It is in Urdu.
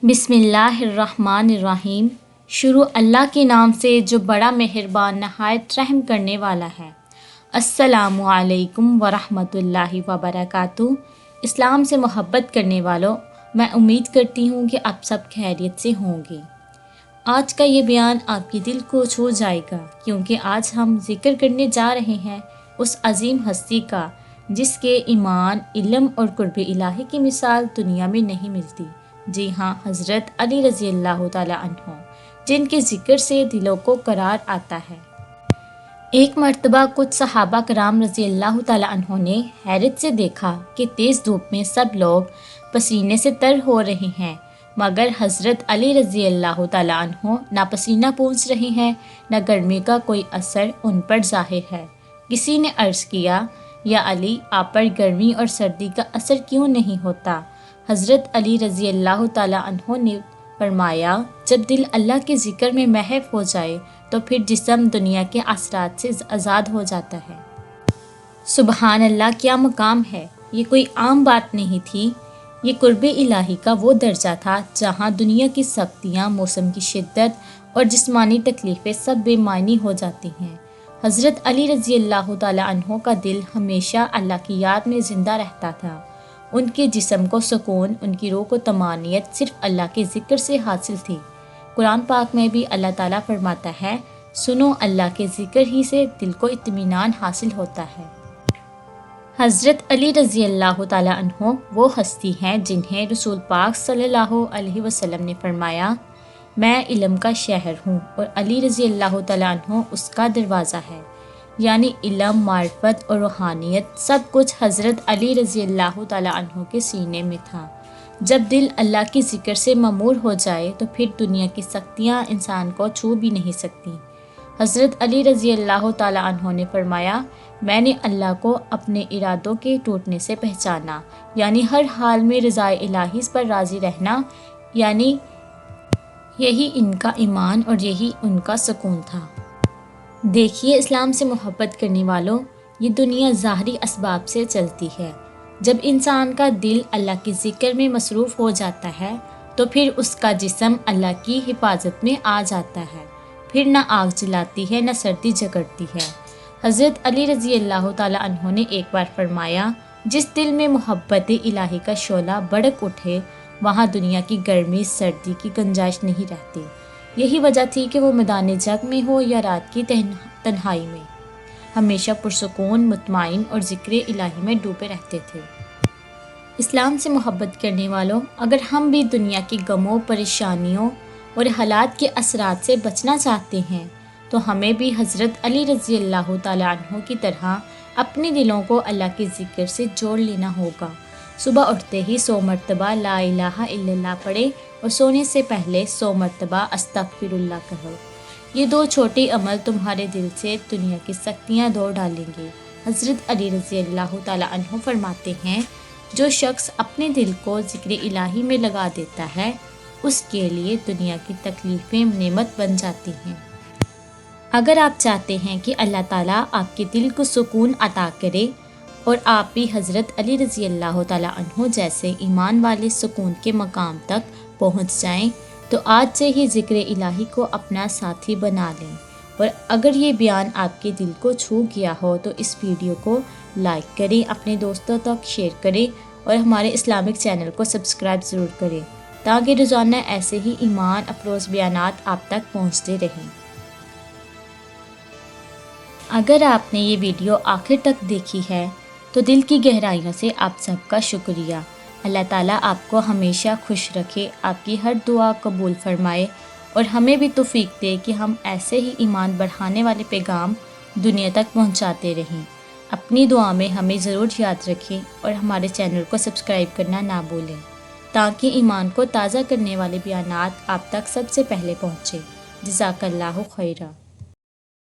بسم اللہ الرحمن الرحیم۔ شروع اللہ کے نام سے جو بڑا مہربان نہایت رحم کرنے والا ہے۔ السلام علیکم ورحمۃ اللہ وبرکاتہ۔ اسلام سے محبت کرنے والوں، میں امید کرتی ہوں کہ آپ سب خیریت سے ہوں گے۔ آج کا یہ بیان آپ کے دل کو چھو جائے گا، کیونکہ آج ہم ذکر کرنے جا رہے ہیں اس عظیم ہستی کا جس کے ایمان، علم اور قرب الہی کی مثال دنیا میں نہیں ملتی۔ جی ہاں، حضرت علی رضی اللہ تعالیٰ عنہ، جن کے ذکر سے دلوں کو قرار آتا ہے۔ ایک مرتبہ کچھ صحابہ کرام رضی اللہ تعالیٰ عنہ نے حیرت سے دیکھا کہ تیز دھوپ میں سب لوگ پسینے سے تر ہو رہے ہیں، مگر حضرت علی رضی اللہ تعالیٰ عنہ نہ پسینہ پونچھ رہے ہیں، نہ گرمی کا کوئی اثر ان پر ظاہر ہے۔ کسی نے عرض کیا، یا علی، آپ پر گرمی اور سردی کا اثر کیوں نہیں ہوتا؟ حضرت علی رضی اللہ تعالیٰ عنہ نے فرمایا، جب دل اللہ کے ذکر میں محو ہو جائے تو پھر جسم دنیا کے اثرات سے آزاد ہو جاتا ہے۔ سبحان اللہ، کیا مقام ہے! یہ کوئی عام بات نہیں تھی، یہ قرب الہی کا وہ درجہ تھا جہاں دنیا کی سختیاں، موسم کی شدت اور جسمانی تکلیفیں سب بے معنی ہو جاتی ہیں۔ حضرت علی رضی اللہ تعالیٰ عنہ کا دل ہمیشہ اللہ کی یاد میں زندہ رہتا تھا۔ ان کے جسم کو سکون، ان کی روح کو طمانینت صرف اللہ کے ذکر سے حاصل تھی۔ قرآن پاک میں بھی اللہ تعالیٰ فرماتا ہے، سنو، اللہ کے ذکر ہی سے دل کو اطمینان حاصل ہوتا ہے۔ حضرت علی رضی اللہ تعالیٰ عنہ وہ ہستی ہیں جنہیں رسول پاک صلی اللہ علیہ وسلم نے فرمایا، میں علم کا شہر ہوں اور علی رضی اللہ تعالیٰ عنہ اس کا دروازہ ہے۔ یعنی علم، معرفت اور روحانیت سب کچھ حضرت علی رضی اللہ تعالیٰ عنہ کے سینے میں تھا۔ جب دل اللہ کے ذکر سے معمور ہو جائے تو پھر دنیا کی سختیاں انسان کو چھو بھی نہیں سکتی۔ حضرت علی رضی اللہ تعالیٰ عنہ نے فرمایا، میں نے اللہ کو اپنے ارادوں کے ٹوٹنے سے پہچانا، یعنی ہر حال میں رضا الہی پر راضی رہنا، یعنی یہی ان کا ایمان اور یہی ان کا سکون تھا۔ دیکھیے، اسلام سے محبت کرنے والوں، یہ دنیا ظاہری اسباب سے چلتی ہے۔ جب انسان کا دل اللہ کے ذکر میں مصروف ہو جاتا ہے تو پھر اس کا جسم اللہ کی حفاظت میں آ جاتا ہے، پھر نہ آگ جلاتی ہے، نہ سردی جگڑتی ہے۔ حضرت علی رضی اللہ تعالیٰ عنہ نے ایک بار فرمایا، جس دل میں محبت الہی کا شعلہ بھڑک اٹھے، وہاں دنیا کی گرمی، سردی کی گنجائش نہیں رہتی۔ یہی وجہ تھی کہ وہ میدان جنگ میں ہو یا رات کی تنہائی میں، ہمیشہ پرسکون، مطمئن اور ذکر الہی میں ڈوبے رہتے تھے۔ اسلام سے محبت کرنے والوں، اگر ہم بھی دنیا کی غموں، پریشانیوں اور حالات کے اثرات سے بچنا چاہتے ہیں تو ہمیں بھی حضرت علی رضی اللہ تعالیٰ عنہ کی طرح اپنے دلوں کو اللہ کے ذکر سے جوڑ لینا ہوگا۔ صبح اٹھتے ہی 100 مرتبہ لا الہ الا اللہ پڑھیں اور سونے سے پہلے 100 مرتبہ استغفر اللہ کہو۔ یہ 2 چھوٹے عمل تمہارے دل سے دنیا کی سختیاں دور ڈالیں گے۔ حضرت علی رضی اللہ تعالیٰ عنہ فرماتے ہیں، جو شخص اپنے دل کو ذکر الہی میں لگا دیتا ہے، اس کے لیے دنیا کی تکلیفیں نعمت بن جاتی ہیں۔ اگر آپ چاہتے ہیں کہ اللہ تعالیٰ آپ کے دل کو سکون عطا کرے اور آپ بھی حضرت علی رضی اللہ تعالیٰ عنہ جیسے ایمان والے سکون کے مقام تک پہنچ جائیں تو آج سے ہی ذکر الہی کو اپنا ساتھی بنا لیں۔ اور اگر یہ بیان آپ کے دل کو چھو گیا ہو تو اس ویڈیو کو لائک کریں، اپنے دوستوں تک شیئر کریں اور ہمارے اسلامک چینل کو سبسکرائب ضرور کریں تاکہ روزانہ ایسے ہی ایمان افروز بیانات آپ تک پہنچتے رہیں۔ اگر آپ نے یہ ویڈیو آخر تک دیکھی ہے تو دل کی گہرائیوں سے آپ سب کا شکریہ۔ اللہ تعالیٰ آپ کو ہمیشہ خوش رکھے، آپ کی ہر دعا قبول فرمائے اور ہمیں بھی توفیق دے کہ ہم ایسے ہی ایمان بڑھانے والے پیغام دنیا تک پہنچاتے رہیں۔ اپنی دعا میں ہمیں ضرور یاد رکھیں اور ہمارے چینل کو سبسکرائب کرنا نہ بھولیں تاکہ ایمان کو تازہ کرنے والے بیانات آپ تک سب سے پہلے پہنچے۔ جزاک اللہ خیرہ۔